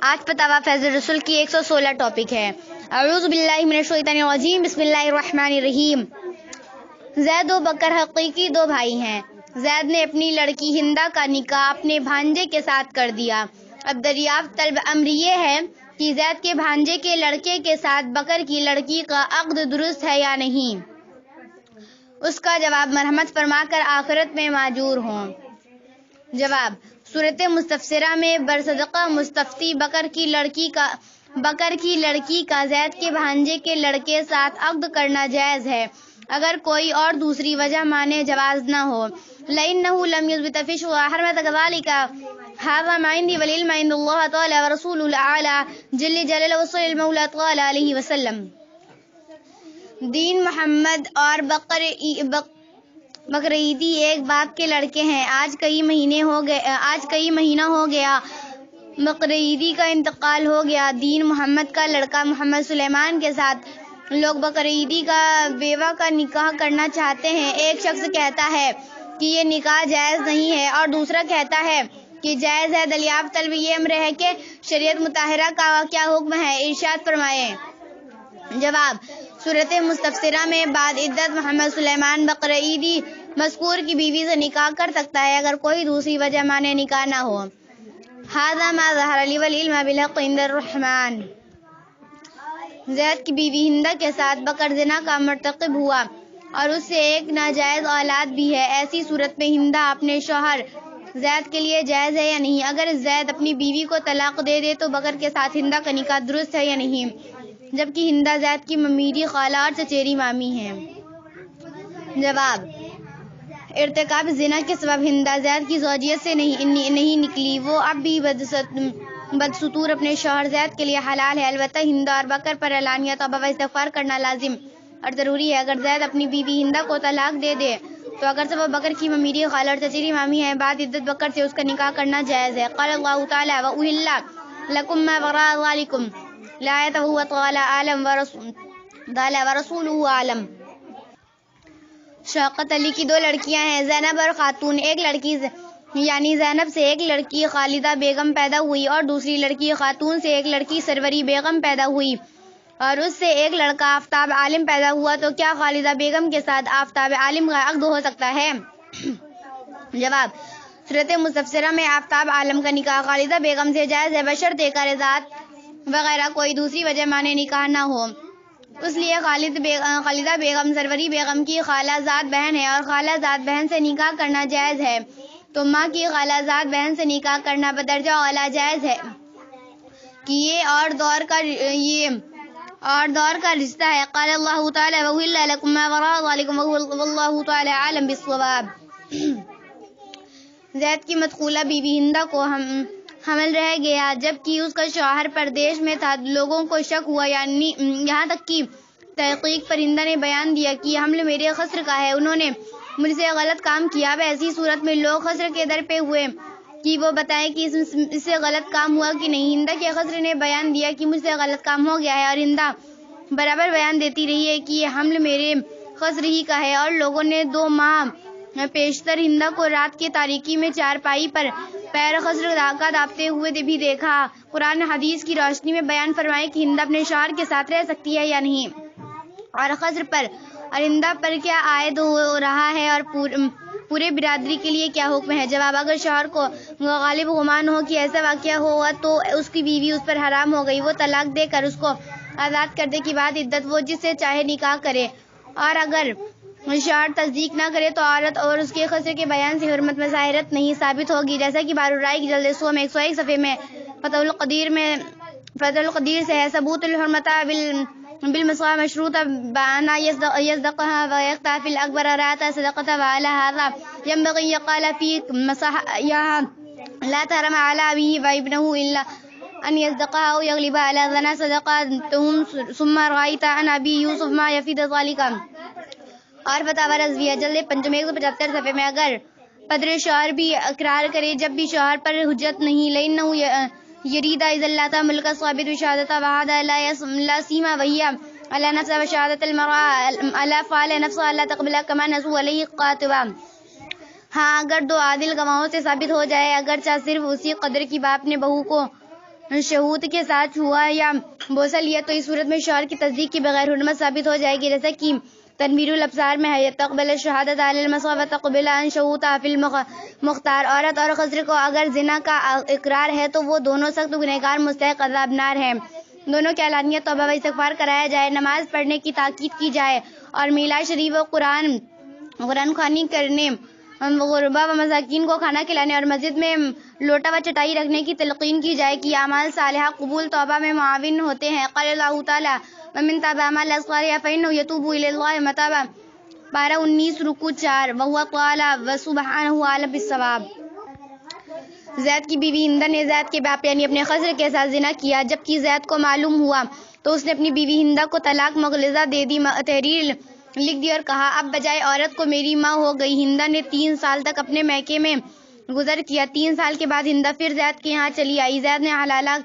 آج فتاوی فیض رسول کی 116 ٹاپک ہے۔ اعوذ باللہ من الشیطان الرجیم، بسم اللہ الرحمن الرحیم۔ زید و بکر حقیقی دو بھائی ہیں۔ زید نے اپنی لڑکی ہندہ کا نکاح اپنے بھانجے کے ساتھ کر دیا۔ اب دریافت طلب امر یہ ہے کہ زید کے بھانجے کے لڑکے کے ساتھ بکر کی لڑکی کا عقد درست ہے یا نہیں۔ اس کا جواب مرحمت فرما کر آخرت میں ماجور ہوں۔ جواب: صورت مستفسرہ میں برصدقہ مستفتی بکر کی لڑکی کا زید کے بھانجے کے لڑکے ساتھ عقد کرنا جائز ہے اگر کوئی اور دوسری وجہ مانے جواز نہ ہو۔ لَإِنَّهُ لَمْ يُثْبِتْ فِي الشُّرَعَ حَرْمَةَ كَذَلِكَ هَذَا مَا عِندِي وَالْعِلْمُ عِندَ اللَّهِ تَعَالَى وَرَسُولُهُ الْأَعْلَى جل جلالہ وصلی المولى صلی اللہ علیہ وسلم۔ دین محمد اور بکر عیدی ایک باپ کے لڑکے ہیں۔ آج کئی مہینہ ہو گیا بکر عیدی کا انتقال ہو گیا۔ دین محمد کا لڑکا محمد سلیمان کے ساتھ لوگ بکر عیدی کا بیوہ کا نکاح کرنا چاہتے ہیں۔ ایک شخص کہتا ہے کہ یہ نکاح جائز نہیں ہے اور دوسرا کہتا ہے کہ جائز ہے۔ دریافت طلب یہ امر ہے کہ شریعت مطہرہ کا کیا حکم ہے، ارشاد فرمائیں۔ جواب: صورت مستفسرہ میں بعد عدت محمد سلیمان بکر عیدی مذکور کی بیوی سے نکاح کر سکتا ہے اگر کوئی دوسری وجہ مانے نکاح نہ ہو۔ ھذا ما ظہر لی والعلم بالحق عند الرحمن۔ زید کی بیوی ہندہ کے ساتھ بکر زنا کا مرتکب ہوا اور اس سے ایک ناجائز اولاد بھی ہے۔ ایسی صورت میں ہندہ اپنے شوہر زید کے لیے جائز ہے یا نہیں؟ اگر زید اپنی بیوی کو طلاق دے دے تو بکر کے ساتھ ہندہ کا نکاح درست ہے یا نہیں، جبکہ ہندہ زید کی ممیری خالہ اور چچیری مامی ہیں؟ جواب: ارتکاب زنا کے سبب ہندہ زید کی زوجیت سے نہیں نکلی، وہ اب بھی بدستور اپنے شوہر زید کے لیے حلال ہے۔ البتہ ہندہ اور بکر پر اعلانیہ توبہ و استغفار کرنا لازم اور ضروری ہے۔ اگر زید اپنی بیوی ہندہ کو طلاق دے دے تو اگرچہ وہ بکر کی ممیری خالہ اور چچیری مامی ہے، بعد عدت بکر سے اس کا نکاح کرنا جائز ہے۔ قال اللہ تعالی: وَأُحِلَّ لَكُم مَّا وَرَاءَ ذَلِكُمْ الآیۃ وَهُوَ تعالی اعلم ورسولہ اعلم۔ شوکت علی کی دو لڑکیاں ہیں، زینب اور خاتون۔ ایک لڑکی یعنی زینب سے ایک لڑکی خالدہ بیگم پیدا ہوئی اور دوسری لڑکی خاتون سے ایک لڑکی سروری بیگم پیدا ہوئی اور اس سے ایک لڑکا آفتاب عالم پیدا ہوا، تو کیا خالدہ بیگم کے ساتھ آفتاب عالم کا عقد ہو سکتا ہے؟ جواب: صورت مستفسرہ میں آفتاب عالم کا نکاح خالدہ بیگم سے جائز ہے بشرطے کہ رضاعت وغیرہ کوئی دوسری وجہ مانے نکاح نہ ہو۔ اس لیے خالدہ بیگم سروری بیگم کی خالہ زاد بہن ہے اور خالہ زاد بہن سے نکاح کرنا جائز ہے، تو ماں کی خالہ زاد بہن سے نکاح کرنا بدرجہ اولیٰ جائز ہے کہ یہ اور دور کا رشتہ ہے۔ قال اللہ تعالی: وَأُحِلَّ لَكُم مَّا وَرَاءَ ذَلِكُمْ وَاللَّهُ تعالی اعلم بالصواب۔ زید کی مدخولہ بیوی ہندہ کو حمل رہ گیا جبکہ اس کا شوہر پردیش میں تھا۔ لوگوں کو شک ہوا یہاں تک کہ تحقیق پر ہندہ نے بیان دیا کہ یہ حمل میرے خسر کا ہے، انہوں نے مجھ سے غلط کام کیا۔ اب ایسی صورت میں لوگ خسر کے در پہ ہوئے کہ وہ بتائیں کہ اس سے غلط کام ہوا کہ نہیں۔ ہندہ کے خسر نے بیان دیا کہ مجھ سے غلط کام ہو گیا ہے اور ہندہ برابر بیان دیتی رہی ہے کہ یہ حمل میرے خسر ہی کا ہے، اور لوگوں نے 2 ماہ پیشتر ہندہ کو رات کی تاریکی میں چارپائی پر پیر خسر کا داپتے ہوئے بھی دیکھا۔ قرآن حدیث کی روشنی میں بیان فرمائیں کہ ہندہ اپنے شوہر کے ساتھ رہ سکتی ہے یا نہیں، اور خسر پر اور ہندہ پر کیا عائد ہو رہا ہے اور پورے برادری کے لیے کیا حکم ہے؟ جواب: اگر شوہر کو غالب گمان ہو کہ ایسا واقعہ ہوا تو اس کی بیوی اس پر حرام ہو گئی، وہ طلاق دے کر اس کو آزاد کر دے کہ بعد عدت وہ جس سے چاہے نکاح کرے، اور اگر شوہر تصدیق نہ کرے تو عورت اور اس کے خسر کے بیان سے حرمت میں ظاہرت نہیں ثابت ہوگی، جیسا کہ بارالرائے کی جلد 101 صفحے میں فتح القدیر سے ہے۔ ثبوت الحرمت بالمساوی مشروط بأن يصدقها ويقطع الأكبر رأت صدقتها، وعلى هذا ينبغي يقال في مساحياها لا تحرم على أبيه وابنه إلا أن يصدقها أو يغلب على ظن صدقتهم ثم رأيت عن أبي يوسف ما يفيد ذلك۔ اور فتاوی رضویہ جلد 5 175 صفحے میں اگر پدر شوہر بھی اقرار کرے جب بھی شوہر پر حجت نہیں، لأنه يريد إذا لا ملك ثابت بشهادة وهذا لا سيما وهي على نفس وشهادة المرأة على فعل نفسها لا تقبل كما نسوا عليه قاطبا۔ ہاں، اگر 2 عادل گواہوں سے ثابت ہو جائے، اگرچہ صرف اسی قدر کی باپ نے بہو کو شہود کے ساتھ ہوا یا بوسہ لیا تو اس صورت میں شوہر کی تصدیق کے بغیر حرمت ثابت ہو جائے گی، جیسا کہ تنویر الابصار میں ہے تقبل الشہادت علی المصوى وتقبل ان شهودها فی المختار۔ عورت اور خضر کو اگر زنا کا اقرار ہے تو وہ دونوں سخت گنہگار مستحق عذاب نار ہیں۔ دونوں کے علانیہ توبہ و استغفار کرایا جائے، نماز پڑھنے کی تاکید کی جائے اور میلاد شریف و قرآن خوانی کرنے، غربا و مساکین کو کھانا کھلانے اور مسجد میں لوٹا و چٹائی رکھنے کی تلقین کی جائے کہ اعمال صالحہ قبول توبہ میں معاون ہوتے ہیں۔ قال اللہ تعالیٰ ومن تاب اعمال اصغارها فإنه يتوب إلى الله متابا، پارہ 19 رکوع 4، وهو تعالیٰ وسبحانہ اعلم بالصواب۔ زید کی بیوی ہندہ نے زید کے باپ یعنی اپنے خضر کے ساتھ زنا کیا، جبکہ زید کو معلوم ہوا تو اس نے اپنی بیوی ہندہ کو طلاق مغلظہ دے دی، تحریر لکھ دی اور کہا اب بجائے عورت کو میری ماں ہو گئی۔ ہندہ نے 3 سال تک اپنے میکے میں گزر کیا۔ 3 سال کے بعد ہندہ پھر زید کے یہاں چلی آئی۔ زید نے حلالہ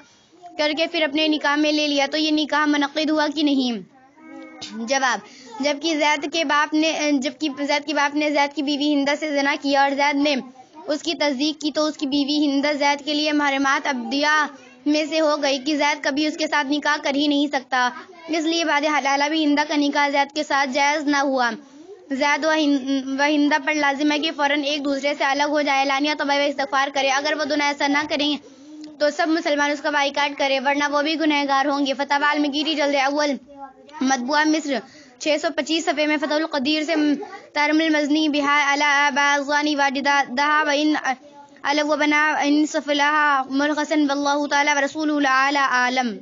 کر کے پھر اپنے نکاح میں لے لیا، تو یہ نکاح منعقد ہوا کہ نہیں؟ جواب، جبکہ زید کے باپ نے زید کی بیوی ہندہ سے زنا کیا اور زید نے اس کی تصدیق کی تو اس کی بیوی ہندہ زید کے لیے محرمات ابدیہ میں سے ہو گئی کہ زید کبھی اس کے ساتھ نکاح کر ہی نہیں سکتا، اس لیے بعد حلالہ بھی ہندہ کا نکاح زید کے ساتھ جائز نہ ہوا۔ زید و ہندہ پر لازم ہے کہ فوراً ایک دوسرے سے الگ ہو جائے، اعلانیہ توبہ و استغفار کرے۔ اگر وہ دونوں ایسا نہ کریں تو سب مسلمان اس کا بائیکاٹ کرے، ورنہ وہ بھی گنہگار ہوں گے۔ فتاوی المگیری جلد اول مطبوعہ مصر 625 صفحے میں فتح القدیر سے ترم المزنی بہا علی بعضانی واجدہا وان علو بنا ان صفلہا مرخصن واللہ تعالی ورسولہ الاعلی عالم۔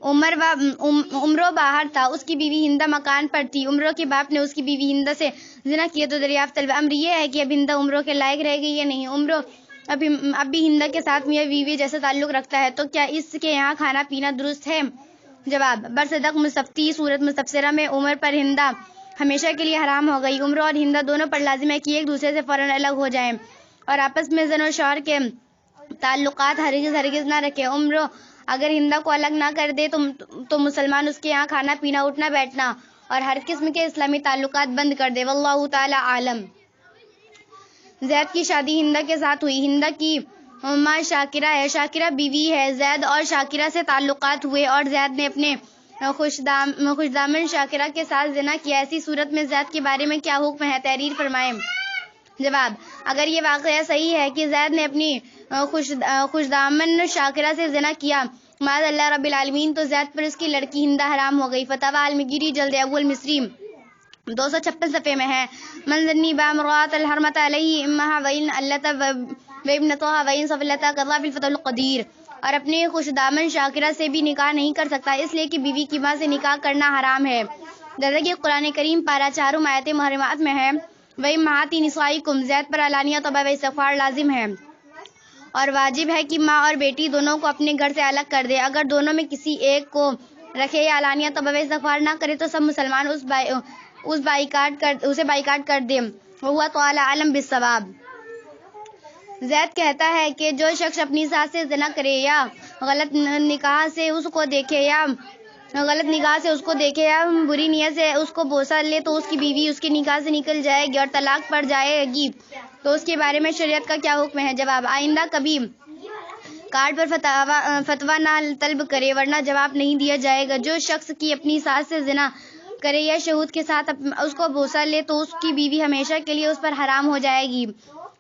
عمرو باہر تھا، اس کی بیوی ہندہ مکان پر تھی۔ عمرو کے باپ نے اس کی بیوی ہندہ سے زنا کیا تو دریافت طلب امر یہ ہے کہ اب ہندہ عمرو کے لائق رہ گئی یا نہیں؟ عمرو اب بھی ہندہ کے ساتھ میاں بیوی جیسا تعلق رکھتا ہے، تو کیا اس کے یہاں کھانا پینا درست ہے؟ جواب، برصدق مستفتی صورت مستفسرہ میں عمر پر ہندہ ہمیشہ کے لیے حرام ہو گئی۔ عمرو اور ہندہ دونوں پر لازم ہے کہ ایک دوسرے سے فوراً الگ ہو جائیں اور آپس میں زن و شوہر کے تعلقات ہرگز نہ رکھے۔ عمرو اگر ہندہ کو الگ نہ کر دے تو مسلمان اس کے یہاں کھانا پینا، اٹھنا بیٹھنا اور ہر قسم کے اسلامی تعلقات بند کر دے، واللہ تعالی عالم۔ زید کی شادی ہندہ کے ساتھ ہوئی۔ ہندہ کی ماں شاکرہ ہے، شاکرہ بیوی ہے۔ زید اور شاکرہ سے تعلقات ہوئے اور زید نے اپنے خوشدامن شاکرہ کے ساتھ زنا کیا، ایسی صورت میں زید کے بارے میں کیا حکم ہے؟ تحریر فرمائیں۔ جواب، اگر یہ واقعہ صحیح ہے کہ زید نے اپنی خوشدامن شاکرہ سے زنا کیا معاذ اللہ رب العالمین، تو زید پر اس کی لڑکی ہندہ حرام ہو گئی۔ فتاوی المگیری جلد اول مصری 256 صفحے میں ہے من ظنی بامرات الحرمت علیہ امہا وین اللتا وابنتوہا وین صفلتا قضا فی الفتح القدیر۔ اور اپنے خوشدامن شاکرہ سے بھی نکاح نہیں کر سکتا، اس لیے کہ بیوی کی ماں سے نکاح کرنا حرام ہے، جیسا کہ قرآن کریم پارہ 4 آیت محرمات میں ہے وَأُمَّهَاتِ نِسَائِكُمْ۔ زید پر علانیہ توبہ و استغفار لازم ہے اور واجب ہے کہ ماں اور بیٹی دونوں کو اپنے گھر سے الگ کر دے۔ اگر دونوں میں کسی ایک کو رکھے یا علانیہ توبہ و استغفار نہ کرے تو سب مسلمان اسے بائیکاٹ کر دیں، وَهُوَ تعالی اعلم بالصواب۔ زید کہتا ہے کہ جو شخص اپنی ساس سے زنا کرے یا غلط نگاہ سے اس کو دیکھے یا بری نیت سے اس کو بوسہ لے تو اس کی بیوی اس کے نکاح سے نکل جائے گی اور طلاق پڑ جائے گی، تو اس کے بارے میں شریعت کا کیا حکم ہے؟ جواب، آئندہ کبھی کارڈ پر فتویٰ نہ طلب کرے ورنہ جواب نہیں دیا جائے گا۔ جو شخص کی اپنی ساس سے زنا کرے یا شہود کے ساتھ اس کو بوسہ لے تو اس کی بیوی ہمیشہ کے لیے اس پر حرام ہو جائے گی،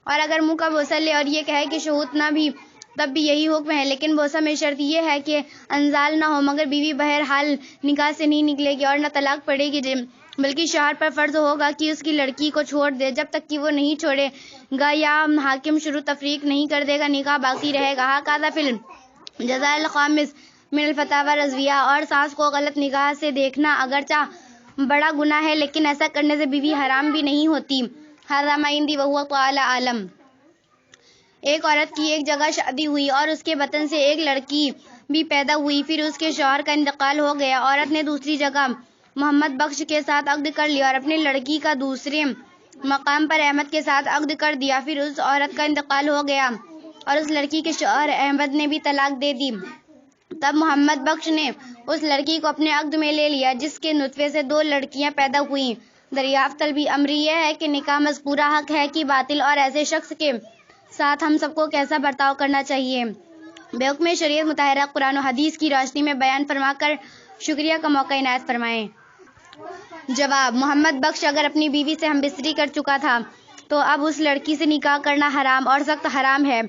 اور اگر منہ کا بوسہ لے اور یہ کہے کہ شہود نہ بھی تب بھی یہی حکم ہے، لیکن بوسہ میں شرط یہ ہے کہ انزال نہ ہو، مگر بیوی بہرحال نکاح سے نہیں نکلے گی اور نہ طلاق پڑے گی، بلکہ شوہر پر فرض ہوگا کہ اس کی لڑکی کو چھوڑ دے، جب تک کہ وہ نہیں چھوڑے گا یا حاکم شروع تفریق نہیں کر دے گا نکاح باقی رہے گا۔ ھذا فی الجزاء الخامس من الفتاوی الرضویہ۔ اور ساس کو غلط نگاہ سے دیکھنا اگرچہ بڑا گناہ ہے لیکن ایسا کرنے سے بیوی حرام بھی نہیں ہوتی۔ ھذا ما عندی وہو تعالی اعلم۔ ایک عورت کی ایک جگہ شادی ہوئی اور اس کے بطن سے ایک لڑکی بھی پیدا ہوئی، پھر اس کے شوہر کا انتقال ہو گیا۔ عورت نے دوسری جگہ محمد بخش کے ساتھ عقد کر لیا اور اپنی لڑکی کا دوسرے مقام پر احمد کے ساتھ عقد کر دیا، پھر اس عورت کا انتقال ہو گیا اور اس لڑکی کے شوہر احمد نے بھی طلاق دے دی، تب محمد بخش نے اس لڑکی کو اپنے عقد میں لے لیا جس کے نطفے سے 2 لڑکیاں پیدا ہوئیں۔ دریافت طلبی امر یہ ہے کہ نکاح مذکورہ حق ہے کہ باطل، اور ایسے شخص کے ساتھ ہم سب کو کیسا برتاؤ کرنا چاہیے؟ بے حکم شریعت مطہرہ قرآن و حدیث کی روشنی میں بیان فرما کر شکریہ کا موقع عنایت فرمائیں۔ جواب: محمد بخش اگر اپنی بیوی سے ہم بستری کر چکا تھا تو اب اس لڑکی سے نکاح کرنا حرام اور سخت حرام ہے۔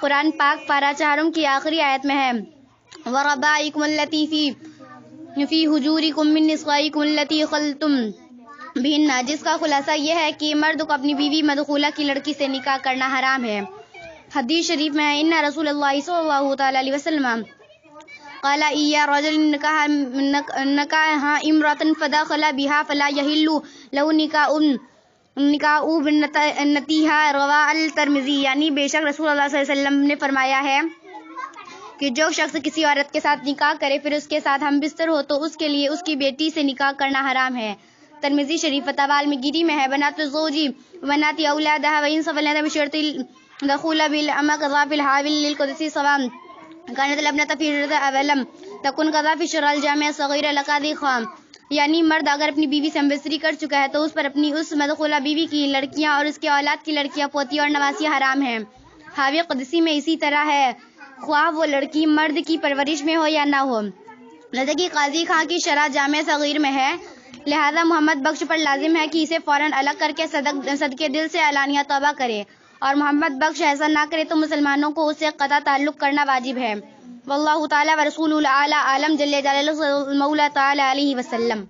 قرآن پاک پارہ 4 کی آخری آیت میں ہے وَرَبَائِكُمُ اللَّتِي فِي حُجُورِكُم مِّن نِّسْوَائِكُمُ اللَّتِي خَلْوَتُم بِهِنَّ، جس کا خلاصہ یہ ہے کہ مرد کو اپنی بیوی مدخولہ کی لڑکی سے نکاح کرنا حرام ہے۔ حدیث شریف میں ہے ان رسول اللہ صلی اللہ تعالی علیہ وسلم قال اِيَّا رَجُلٌ نَكَحَ امْرَأَةً فَدَخَلَ بِهَا فَلَا يَحِلُّ لَهُ نِكَاحُ ابْنَتِهَا رواه الترمذی، یعنی بے شک رسول اللہ صلی اللہ علیہ وسلم نے فرمایا ہے کہ جو شخص کسی عورت کے ساتھ نکاح کرے پھر اس کے ساتھ ہم بستر ہو تو اس کے لیے اس کی بیٹی سے نکاح کرنا حرام ہے۔ ترمذی شریف فتاوی المگیری میں ہے بنات الزوج بنات اولادها وان صفلنا بشرط دخول بالأمة قضاء في الحاول للقدس سواء كانت الابنة في الرضا اولم تكن قضاء في الشرع الجامع الصغير لقاضي خام، یعنی مرد اگر اپنی بیوی سے ہم بستری کر چکا ہے تو اس پر اپنی اس مدخولہ بیوی کی لڑکیاں اور اس کے اولاد کی لڑکیاں پوتی اور نواسیاں حرام ہیں۔ حاوی قدسی میں اسی طرح ہے، خواہ وہ لڑکی مرد کی پرورش میں ہو یا نہ ہو، جیسے کہ قاضی خاں کی شرح جامع صغیر میں ہے۔ لہذا محمد بخش پر لازم ہے کہ اسے فوراً الگ کر کے صدقے دل سے اعلانیہ توبہ کرے، اور محمد بخش ایسا نہ کرے تو مسلمانوں کو اس سے قطع تعلق کرنا واجب ہے۔ واللہ تعالی و رسولہ اعلیٰ عالم جل جلالہ مولا تعالی علیہ وسلم۔